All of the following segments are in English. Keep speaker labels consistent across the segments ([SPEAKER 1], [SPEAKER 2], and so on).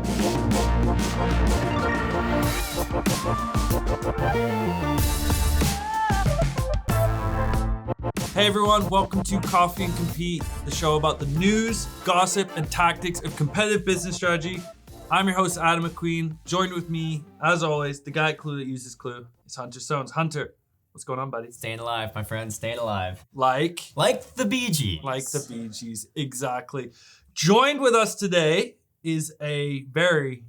[SPEAKER 1] Hey everyone, welcome to Coffee and Compete, the show about the news, gossip, and tactics of competitive business strategy. I'm your host, Adam McQueen. Joined with me, as always, the guy at Klue that uses Klue. It's Hunter Stones. Hunter, what's going on, buddy?
[SPEAKER 2] Staying alive, my friend, staying alive.
[SPEAKER 1] Like
[SPEAKER 2] the Bee Gees.
[SPEAKER 1] Like the Bee Gees, exactly. Joined with us today is a very,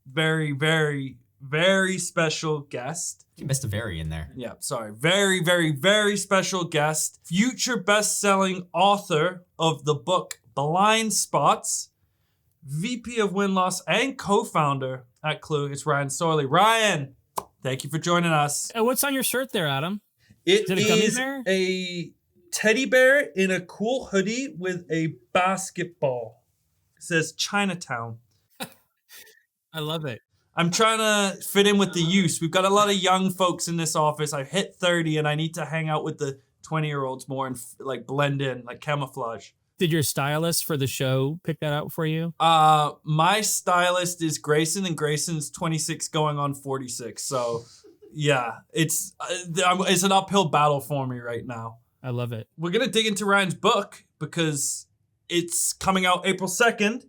[SPEAKER 1] very, very, very special guest.
[SPEAKER 2] You missed a very in there.
[SPEAKER 1] Yeah, sorry. Very, very, very special guest. Future best-selling author of the book Blindspots, VP of Win-Loss and co-founder at Klue. It's Ryan Sorley. Ryan, thank you for joining us.
[SPEAKER 3] What's on your shirt there, Adam?
[SPEAKER 1] It
[SPEAKER 3] Did it come in there?
[SPEAKER 1] A teddy bear in a cool hoodie with a basketball. It says Chinatown.
[SPEAKER 3] I love it.
[SPEAKER 1] I'm trying to fit in with the youth. We've got a lot of young folks in this office. I've hit 30 and I need to hang out with the 20-year-olds more and like blend in, like camouflage.
[SPEAKER 3] Did your stylist for the show pick that out for you?
[SPEAKER 1] My stylist is Grayson, and Grayson's 26 going on 46. So yeah, it's an uphill battle for me right now.
[SPEAKER 3] I love it.
[SPEAKER 1] We're going to dig into Ryan's book because it's coming out April 2nd.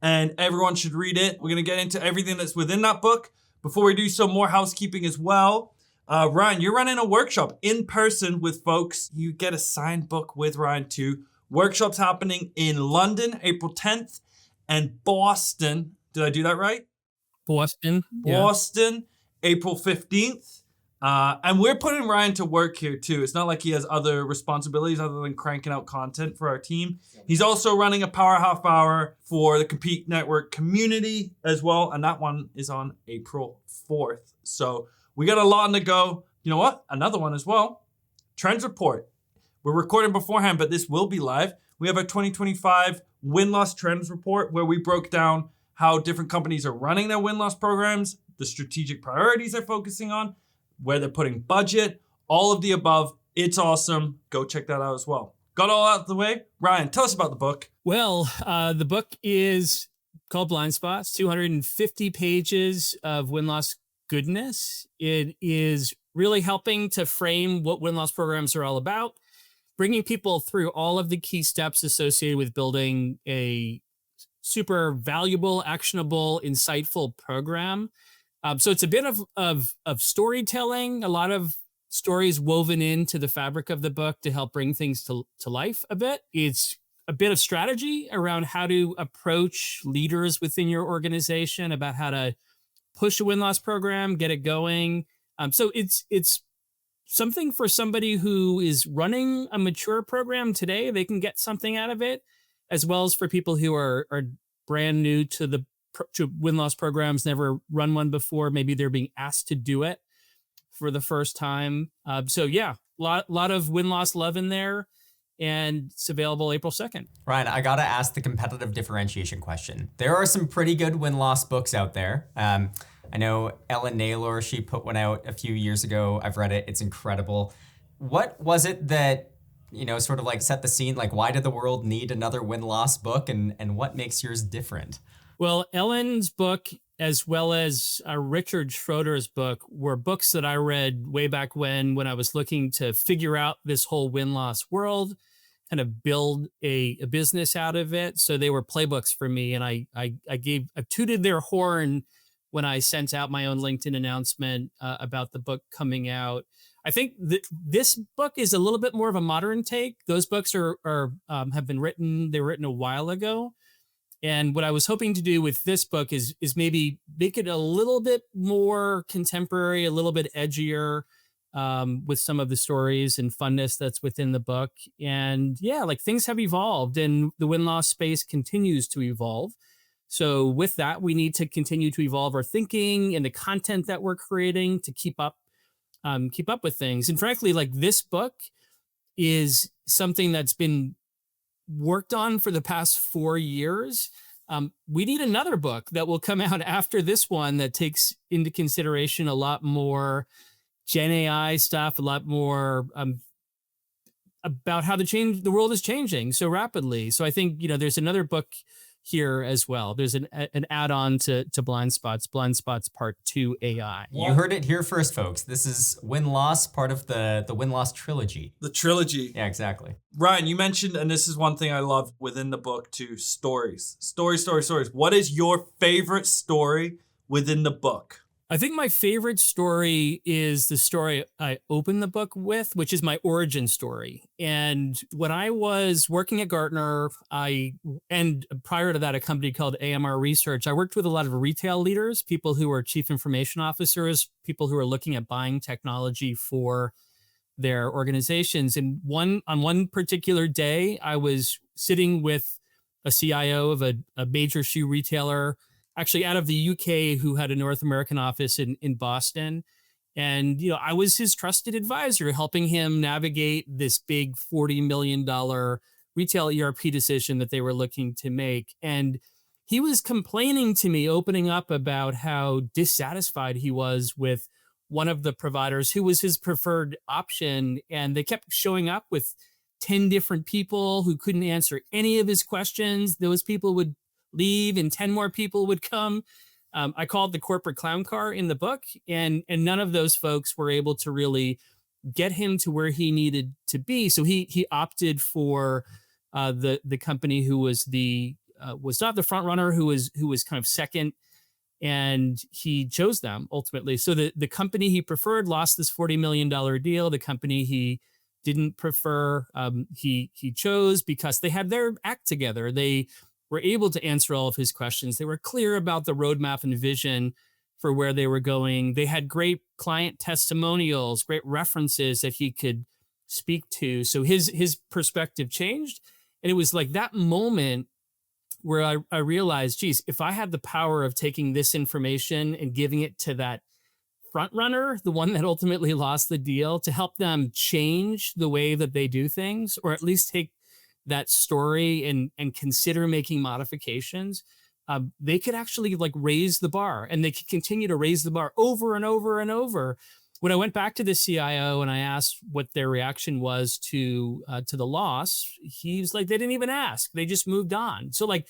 [SPEAKER 1] And everyone should read it. We're going to get into everything that's within that book. Before we do so, more housekeeping as well. Ryan, you're running a workshop in person with folks. You get a signed book with Ryan too. Workshops happening in London, April 10th, and Boston. Did I do that right?
[SPEAKER 3] Boston,
[SPEAKER 1] April 15th. And we're putting Ryan to work here too. It's not like he has other responsibilities other than cranking out content for our team. He's also running a Power Half Hour for the Compete Network community as well. And that one is on April 4th. So we got a lot on the go. You know what? Another one as well. Trends Report. We're recording beforehand, but this will be live. We have a 2025 Win-Loss Trends Report where we broke down how different companies are running their win-loss programs, the strategic priorities they're focusing on, where they're putting budget, all of the above. It's awesome. Go check that out as well. Got all out of the way. Ryan, tell us about the book.
[SPEAKER 3] Well, the book is called Blindspots, 250 pages of win-loss goodness. It is really helping to frame what win-loss programs are all about, bringing people through all of the key steps associated with building a super valuable, actionable, insightful program. So it's a bit of storytelling, a lot of stories woven into the fabric of the book to help bring things to life a bit. It's a bit of strategy around how to approach leaders within your organization about how to push a win-loss program, get it going. So it's something for somebody who is running a mature program today. They can get something out of it, as well as for people who are brand new to win-loss programs, never run one before. Maybe they're being asked to do it for the first time. So yeah, lot of win-loss love in there, and it's available April 2nd.
[SPEAKER 2] Ryan, I got to ask the competitive differentiation question. There are some pretty good win-loss books out there. I know Ellen Naylor, she put one out a few years ago. I've read it. It's incredible. What was it that, sort of like set the scene? Like, why did the world need another win-loss book, and what makes yours different?
[SPEAKER 3] Well, Ellen's book, as well as Richard Schroeder's book, were books that I read way back when I was looking to figure out this whole win-loss world, kind of build a business out of it. So they were playbooks for me, and I tooted their horn when I sent out my own LinkedIn announcement about the book coming out. I think this book is a little bit more of a modern take. Those books have been written. They were written a while ago. And what I was hoping to do with this book is maybe make it a little bit more contemporary, a little bit edgier, with some of the stories and funness that's within the book. And yeah, like things have evolved, and the win-loss space continues to evolve. So with that, we need to continue to evolve our thinking and the content that we're creating to keep up with things. And frankly, like this book is something that's been worked on for the past 4 years. We need another book that will come out after this one that takes into consideration a lot more Gen AI stuff, a lot more about how the world is changing so rapidly. So I think, there's another book here as well. There's an add-on to Blindspots Part 2 AI.
[SPEAKER 2] You heard it here first, folks. This is Win-Loss, part of the Win-Loss trilogy.
[SPEAKER 1] The trilogy.
[SPEAKER 2] Yeah, exactly.
[SPEAKER 1] Ryan, you mentioned, and this is one thing I love within the book too, stories. Stories. What is your favorite story within the book?
[SPEAKER 3] I think my favorite story is the story I open the book with, which is my origin story. And when I was working at Gartner, and prior to that, a company called AMR Research, I worked with a lot of retail leaders, people who are chief information officers, people who are looking at buying technology for their organizations. And on one particular day, I was sitting with a CIO of a major shoe retailer, actually out of the UK, who had a North American office in Boston. And, I was his trusted advisor, helping him navigate this big $40 million retail ERP decision that they were looking to make. And he was complaining to me, opening up about how dissatisfied he was with one of the providers who was his preferred option. And they kept showing up with 10 different people who couldn't answer any of his questions. Those people would leave and 10 more people would come. I called the corporate clown car in the book, and none of those folks were able to really get him to where he needed to be. So he opted for the company who was was not the front runner, who was kind of second, and he chose them ultimately. So the company he preferred lost this $40 million deal. The company he didn't prefer, he chose because they had their act together. They were able to answer all of his questions. They were clear about the roadmap and vision for where they were going. They had great client testimonials, great references that he could speak to. So his perspective changed. And it was like that moment where I realized, geez, if I had the power of taking this information and giving it to that front runner, the one that ultimately lost the deal, to help them change the way that they do things, or at least take that story and consider making modifications, they could actually raise the bar, and they could continue to raise the bar over and over and over. When I went back to the CIO and I asked what their reaction was to the loss, he's like, they didn't even ask. They just moved on. So what?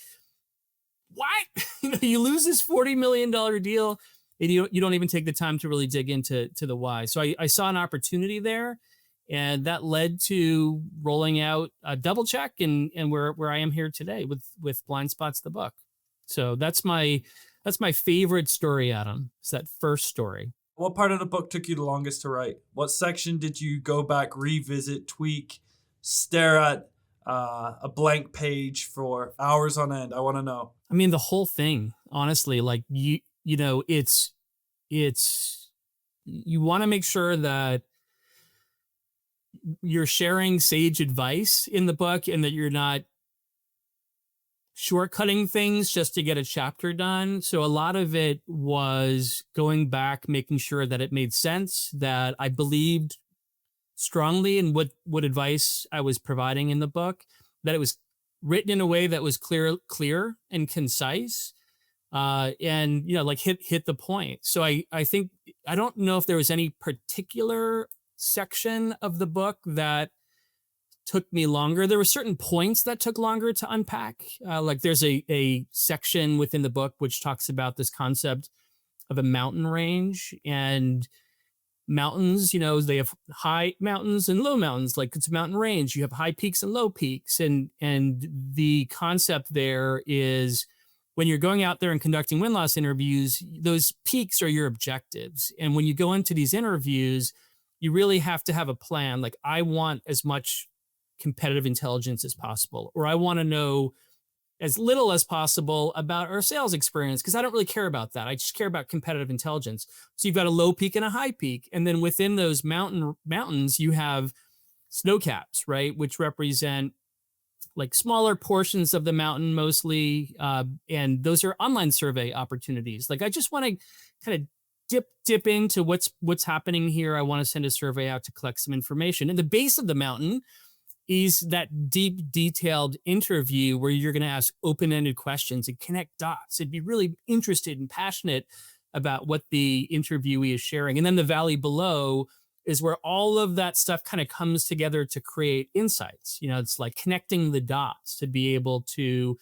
[SPEAKER 3] You lose this $40 million deal and you don't even take the time to really dig into the why. So I saw an opportunity there. And that led to rolling out a Double Check and where I am here today with Blindspots, the book. So that's my favorite story, Adam. It's that first story.
[SPEAKER 1] What part of the book took you the longest to write? What section did you go back, revisit, tweak, stare at a blank page for hours on end? I want to know.
[SPEAKER 3] I mean, the whole thing, honestly, it's you want to make sure that you're sharing sage advice in the book and that you're not shortcutting things just to get a chapter done. So a lot of it was going back, making sure that it made sense, that I believed strongly in what advice I was providing in the book, that it was written in a way that was clear and concise, and hit the point. So I think, I don't know if there was any particular section of the book that took me longer. There were certain points that took longer to unpack. There's a section within the book which talks about this concept of a mountain range, and mountains, they have high mountains and low mountains. Like, it's a mountain range. You have high peaks and low peaks. And the concept there is, when you're going out there and conducting win-loss interviews, those peaks are your objectives. And when you go into these interviews, you really have to have a plan. Like, I want as much competitive intelligence as possible, or I want to know as little as possible about our sales experience, because I don't really care about that. I just care about competitive intelligence. So you've got a low peak and a high peak. And then within those mountains, you have snow caps, right? Which represent smaller portions of the mountain mostly. And those are online survey opportunities. I just want to kind of dip into what's happening here. I want to send a survey out to collect some information. And the base of the mountain is that deep, detailed interview where you're going to ask open-ended questions and connect dots and be really interested and passionate about what the interviewee is sharing. And then the valley below is where all of that stuff kind of comes together to create insights. It's like connecting the dots to be able to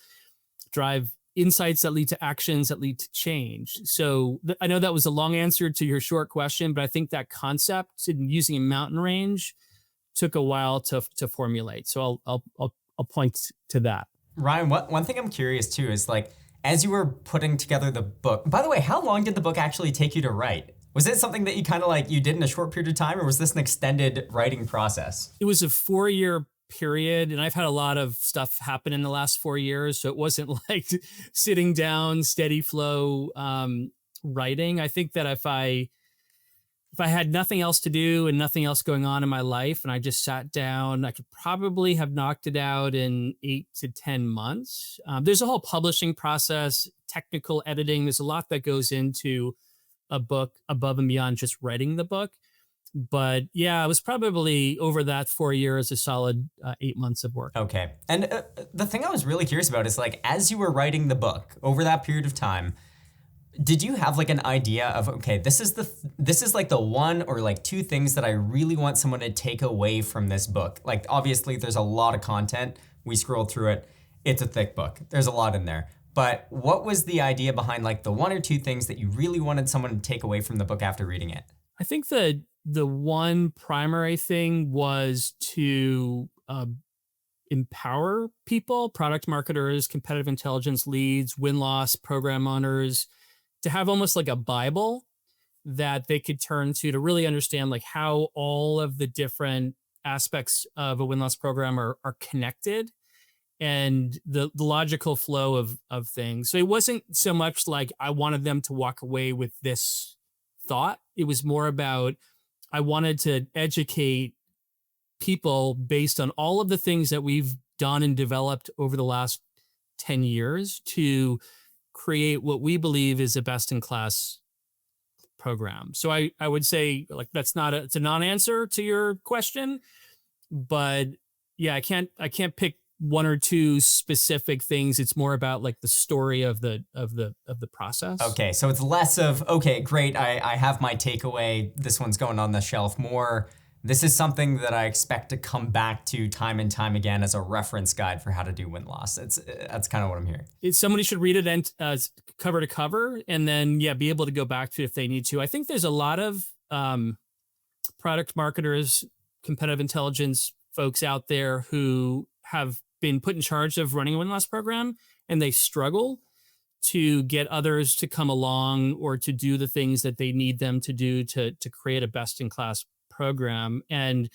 [SPEAKER 3] drive insights that lead to actions that lead to change. So I know that was a long answer to your short question, but I think that concept in using a mountain range took a while to formulate. So I'll point to that.
[SPEAKER 2] Ryan, one thing I'm curious too is like, as you were putting together the book, by the way, how long did the book actually take you to write? Was it something that you kind of like you did in a short period of time, or was this an extended writing process?
[SPEAKER 3] It was a 4-year period, and I've had a lot of stuff happen in the last 4 years, so it wasn't like sitting down, steady flow writing. I think that if I had nothing else to do and nothing else going on in my life, and I just sat down, I could probably have knocked it out in 8 to 10 months. There's a whole publishing process, technical editing. There's a lot that goes into a book above and beyond just writing the book. But yeah, it was probably over that 4 years, a solid 8 months of work.
[SPEAKER 2] Okay. And the thing I was really curious about is like, as you were writing the book over that period of time, did you have like an idea of, okay, this is like the one or like two things that I really want someone to take away from this book? Like, obviously there's a lot of content. We scrolled through it. It's a thick book. There's a lot in there. But what was the idea behind like the one or two things that you really wanted someone to take away from the book after reading it?
[SPEAKER 3] I think the one primary thing was to empower people, product marketers, competitive intelligence leads, win-loss program owners, to have almost like a Bible that they could turn to really understand like how all of the different aspects of a win-loss program are connected and the logical flow of things. So it wasn't so much like I wanted them to walk away with this thought. It was more about I wanted to educate people based on all of the things that we've done and developed over the last 10 years to create what we believe is a best-in-class program. So I would say like it's a non-answer to your question, but yeah, I can't pick one or two specific things. It's more about like the story of the process.
[SPEAKER 2] Okay, so it's less of, okay, great, I have my takeaway, this one's going on the shelf. More, this is something that I expect to come back to time and time again as a reference guide for how to do win-loss. That's kind of what I'm hearing.
[SPEAKER 3] Somebody should read it cover to cover, and then be able to go back to it if they need to. I think there's a lot of product marketers, competitive intelligence folks out there who have been put in charge of running a win-loss program, and they struggle to get others to come along or to do the things that they need them to do to create a best-in-class program. And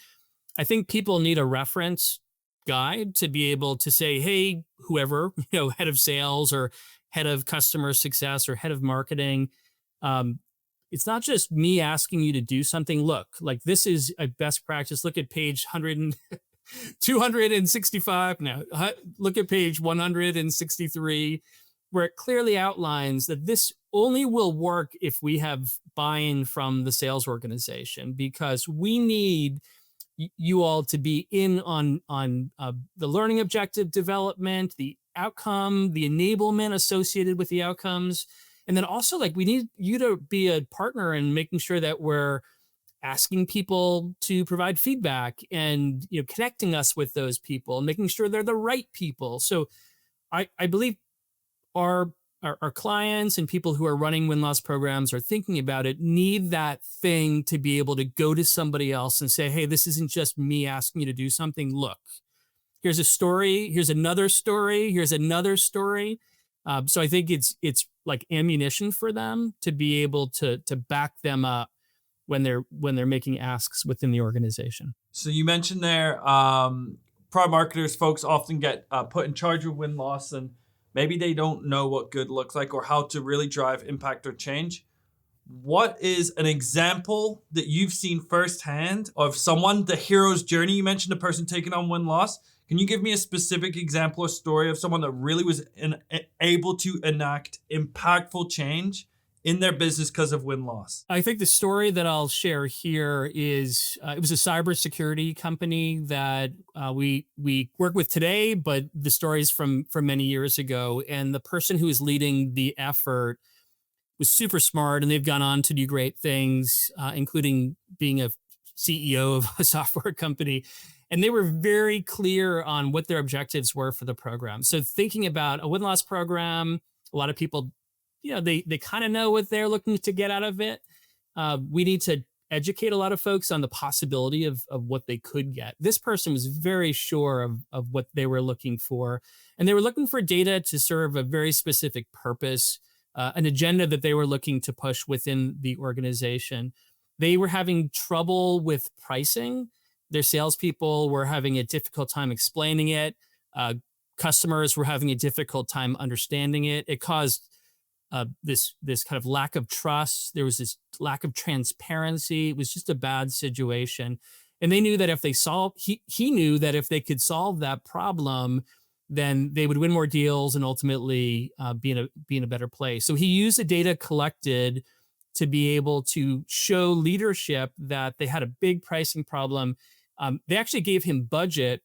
[SPEAKER 3] I think people need a reference guide to be able to say, hey, whoever, head of sales or head of customer success or head of marketing, it's not just me asking you to do something. Look, like this is a best practice. Look at page 265. Now, look at page 163, where it clearly outlines that this only will work if we have buy-in from the sales organization, because we need you all to be in on the learning objective development, the outcome, the enablement associated with the outcomes. And then also like we need you to be a partner in making sure that we're asking people to provide feedback and connecting us with those people and making sure they're the right people. So I believe our clients and people who are running win-loss programs or thinking about it need that thing to be able to go to somebody else and say, hey, this isn't just me asking you to do something. Look, here's a story. Here's another story. Here's another story. So I think it's like ammunition for them to be able to back them up when they're making asks within the organization.
[SPEAKER 1] So you mentioned there, product marketers, folks often get put in charge of win-loss, and maybe they don't know what good looks like or how to really drive impact or change. What is an example that you've seen firsthand of someone, the hero's journey? You mentioned a person taking on win-loss. Can you give me a specific example or story of someone that really was able to enact impactful change in their business because of win-loss?
[SPEAKER 3] I think the story that I'll share here is it was a cybersecurity company that we work with today, but the story is from many years ago. And the person who was leading the effort was super smart, and they've gone on to do great things, including being a CEO of a software company. And they were very clear on what their objectives were for the program. So thinking about a win-loss program, a lot of people, they kind of know what they're looking to get out of it. We need to educate a lot of folks on the possibility of what they could get. This person was very sure of what they were looking for. And they were looking for data to serve a very specific purpose, an agenda that they were looking to push within the organization. They were having trouble with pricing. Their salespeople were having a difficult time explaining it. Customers were having a difficult time understanding it. It caused this kind of lack of trust. There was this lack of transparency. It was just a bad situation. And they knew that if they he knew that if they could solve that problem, then they would win more deals and ultimately be in a better place. So he used the data collected to be able to show leadership that they had a big pricing problem. They actually gave him budget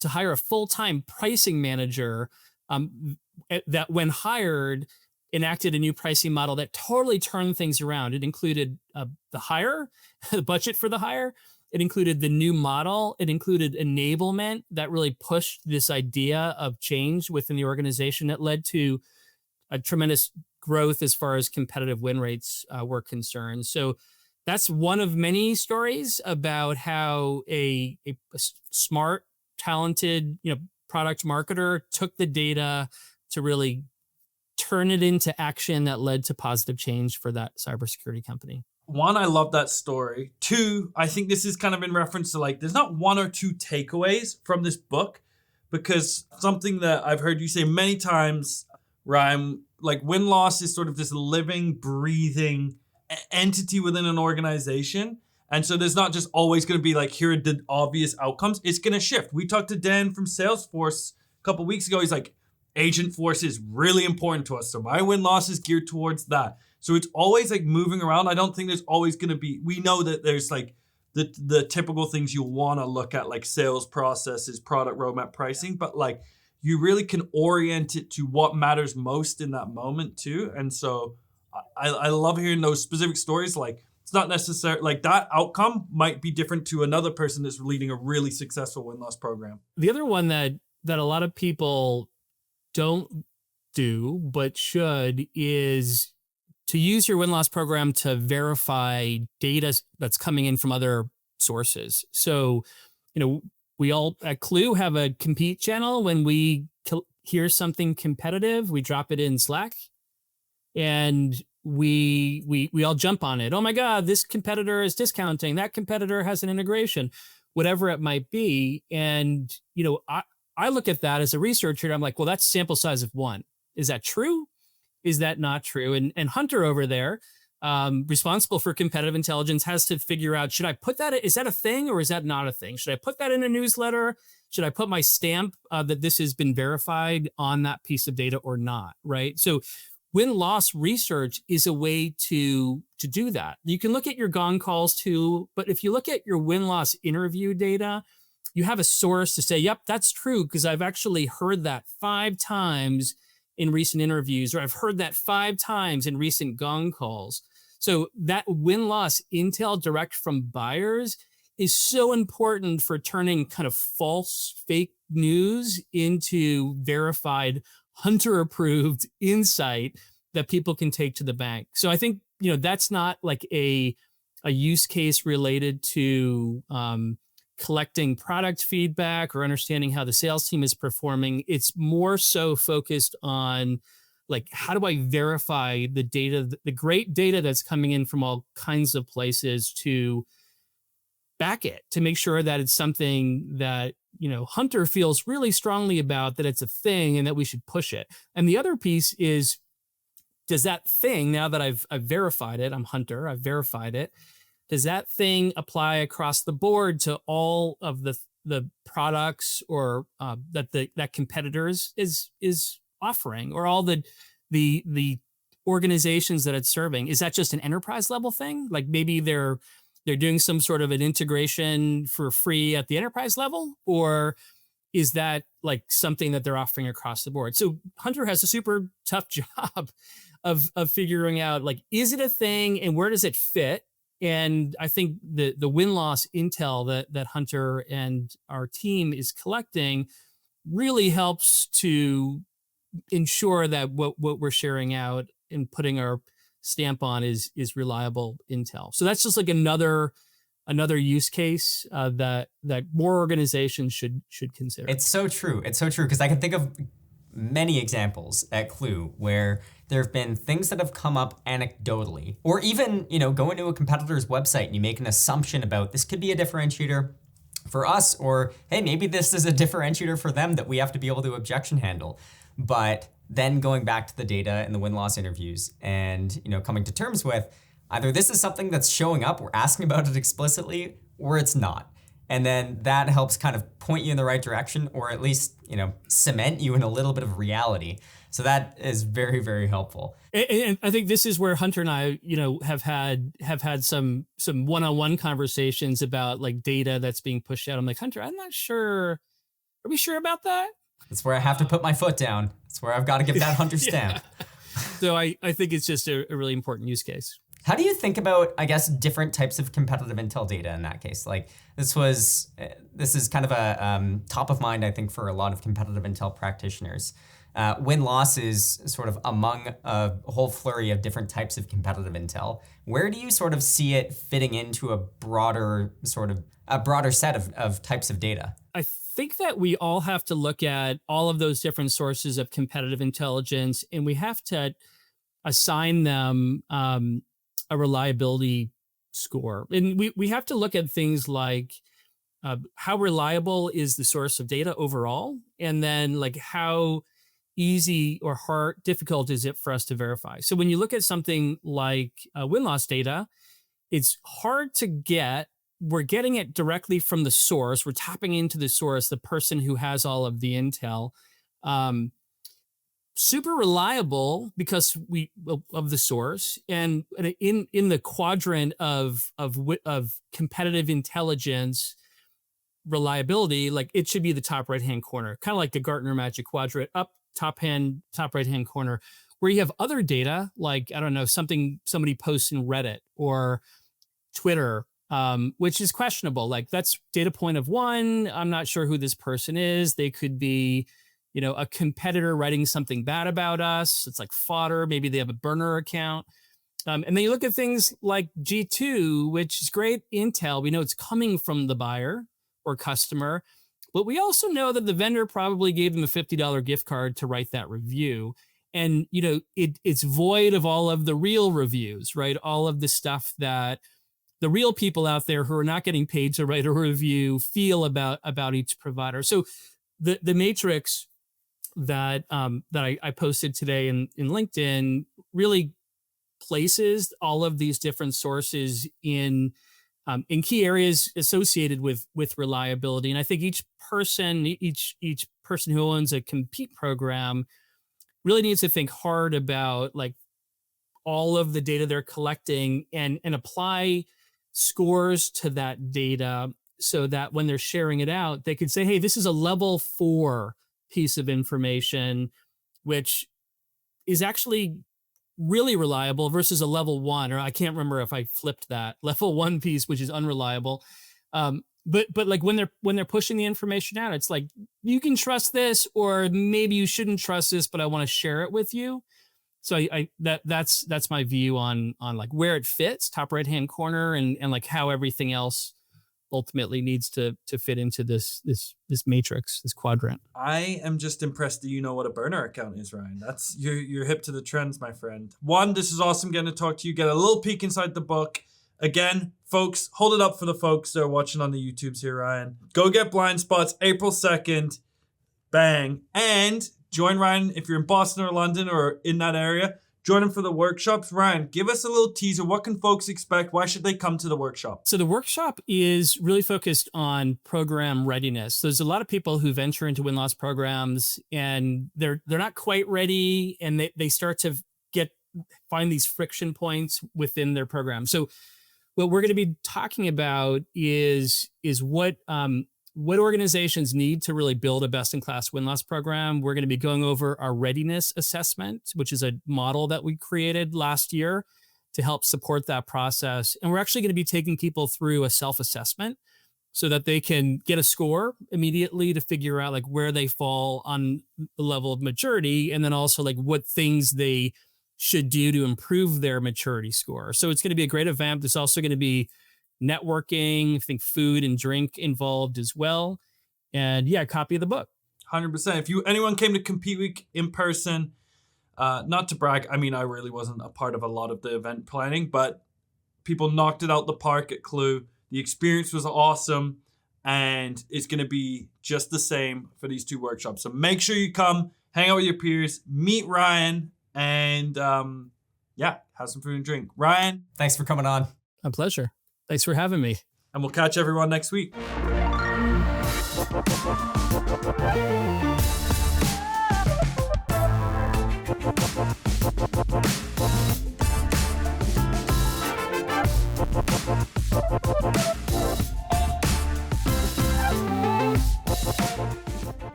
[SPEAKER 3] to hire a full-time pricing manager that, when hired, enacted a new pricing model that totally turned things around. It included the budget for the hire. It included the new model. It included enablement that really pushed this idea of change within the organization. That led to a tremendous growth as far as competitive win rates were concerned. So that's one of many stories about how a smart, talented, product marketer took the data to really turn it into action that led to positive change for that cybersecurity company.
[SPEAKER 1] One, I love that story. Two, I think this is kind of in reference to there's not one or two takeaways from this book, because something that I've heard you say many times, Ryan, win-loss is sort of this living, breathing entity within an organization. And so there's not just always going to be here are the obvious outcomes. It's going to shift. We talked to Dan from Salesforce a couple of weeks ago. He's like, Agent Force is really important to us. So my win-loss is geared towards that. So it's always moving around. I don't think there's always going to be, we know that there's the typical things you want to look at, like sales processes, product roadmap, pricing, but you really can orient it to what matters most in that moment too. And so I love hearing those specific stories. It's not necessarily that outcome might be different to another person that's leading a really successful win-loss program.
[SPEAKER 3] The other one that a lot of people don't do but should is to use your win-loss program to verify data that's coming in from other sources. So, we all at Klue have a compete channel. When we hear something competitive, we drop it in Slack, and we all jump on it. Oh my God, this competitor is discounting. That competitor has an integration, whatever it might be. And, I look at that as a researcher and I'm like, well, that's sample size of one. Is that true? Is that not true? And Hunter over there, responsible for competitive intelligence, has to figure out, should I put that, is that a thing or is that not a thing? Should I put that in a newsletter? Should I put my stamp that this has been verified on that piece of data or not? Right. So win-loss research is a way to do that. You can look at your gong calls too, but if you look at your win-loss interview data, you have a source to say, yep, that's true, because I've actually heard that 5 times in recent interviews, or I've heard that 5 times in recent gong calls. So that win-loss intel direct from buyers is so important for turning kind of false, fake news into verified, Hunter-approved insight that people can take to the bank. So I think, that's not a use case related to collecting product feedback or understanding how the sales team is performing. It's more so focused on how do I verify the data, the great data that's coming in from all kinds of places, to back it, to make sure that it's something that, Hunter feels really strongly about, that it's a thing and that we should push it. And the other piece is, does that thing, now that I've verified it, I'm Hunter, I've verified it, does that thing apply across the board to all of the products or that competitors is offering, or all the organizations that it's serving? Is that just an enterprise level thing? Maybe they're doing some sort of an integration for free at the enterprise level, or is that something that they're offering across the board? So Hunter has a super tough job of figuring out, is it a thing and where does it fit And I think the win-loss intel that Hunter and our team is collecting really helps to ensure that what we're sharing out and putting our stamp on is reliable intel. So that's just like another use case that more organizations should consider.
[SPEAKER 2] It's so true. It's so true, because I can think of many examples at Klue where there have been things that have come up anecdotally, or even, go into a competitor's website and you make an assumption about this could be a differentiator for us, or hey, maybe this is a differentiator for them that we have to be able to objection handle. But then going back to the data and the win-loss interviews and, coming to terms with either this is something that's showing up, we're asking about it explicitly, or it's not. And then that helps kind of point you in the right direction, or at least, cement you in a little bit of reality. So that is very, very helpful.
[SPEAKER 3] And I think this is where Hunter and I, have had some one-on-one conversations about like data that's being pushed out. I'm like, Hunter, I'm not sure. Are we sure about that?
[SPEAKER 2] That's where I have to put my foot down. That's where I've got to give that Hunter stamp.
[SPEAKER 3] So I think it's just a really important use case.
[SPEAKER 2] How do you think about, I guess, different types of competitive intel data in that case? Like this is kind of a top of mind, I think, for a lot of competitive intel practitioners. Win-loss is sort of among a whole flurry of different types of competitive intel. Where do you sort of see it fitting into a broader set of types of data?
[SPEAKER 3] I think that we all have to look at all of those different sources of competitive intelligence, and we have to assign them a reliability score. And we have to look at things like how reliable is the source of data overall, and then like how easy or difficult is it for us to verify. So when you look at something like win-loss data, it's hard to get. We're getting it directly from the source. We're tapping into the source, the person who has all of the intel. Super reliable because of the source, and in the quadrant of competitive intelligence reliability, like it should be the top right hand corner, kind of like the Gartner Magic Quadrant, up top right hand corner, where you have other data like, I don't know, somebody posts in Reddit or Twitter, which is questionable. Like that's data point of 1. I'm not sure who this person is. They could be, a competitor writing something bad about us. It's like fodder. Maybe they have a burner account. And then you look at things like G2, which is great intel. We know it's coming from the buyer or customer, but we also know that the vendor probably gave them a $50 gift card to write that review. And, it's void of all of the real reviews, right? All of the stuff that the real people out there who are not getting paid to write a review feel about each provider. So the matrix that I posted today in LinkedIn really places all of these different sources in key areas associated with reliability. And I think each person who owns a compete program really needs to think hard about like all of the data they're collecting and apply scores to that data so that when they're sharing it out, they could say, hey, this is a level 4 piece of information, which is actually really reliable versus a level 1, or I can't remember if I flipped that level 1 piece, which is unreliable. But like when they're pushing the information out, it's like, you can trust this, or maybe you shouldn't trust this, but I want to share it with you. So that's my view on like where it fits, top right hand corner, and like how everything else ultimately needs to fit into this matrix, this quadrant.
[SPEAKER 1] I am just impressed that you know what a burner account is, Ryan. That's you're hip to the trends, my friend. One, this is awesome getting to talk to you, get a little peek inside the book. Again, folks, hold it up for the folks that are watching on the YouTubes here, Ryan. Go get Blindspots April 2nd. Bang. And join Ryan if you're in Boston or London or in that area. Join him for the workshops. Ryan, give us a little teaser. What can folks expect? Why should they come to the workshop?
[SPEAKER 3] So the workshop is really focused on program readiness. There's a lot of people who venture into win-loss programs and they're not quite ready, and they start to find these friction points within their program. So what we're going to be talking about is what organizations need to really build a best-in-class win-loss program. We're going to be going over our readiness assessment, which is a model that we created last year to help support that process. And we're actually going to be taking people through a self-assessment so that they can get a score immediately to figure out like where they fall on the level of maturity, and then also like what things they should do to improve their maturity score. So it's going to be a great event. There's also going to be networking, I think food and drink involved as well. And yeah, a copy of the book.
[SPEAKER 1] 100%. If anyone came to Compete Week in person, not to brag, I mean, I really wasn't a part of a lot of the event planning, but people knocked it out the park at Klue. The experience was awesome, and it's going to be just the same for these 2 workshops. So make sure you come, hang out with your peers, meet Ryan, and have some food and drink. Ryan.
[SPEAKER 2] Thanks for coming on.
[SPEAKER 3] My pleasure. Thanks for having me.
[SPEAKER 1] And we'll catch everyone next week.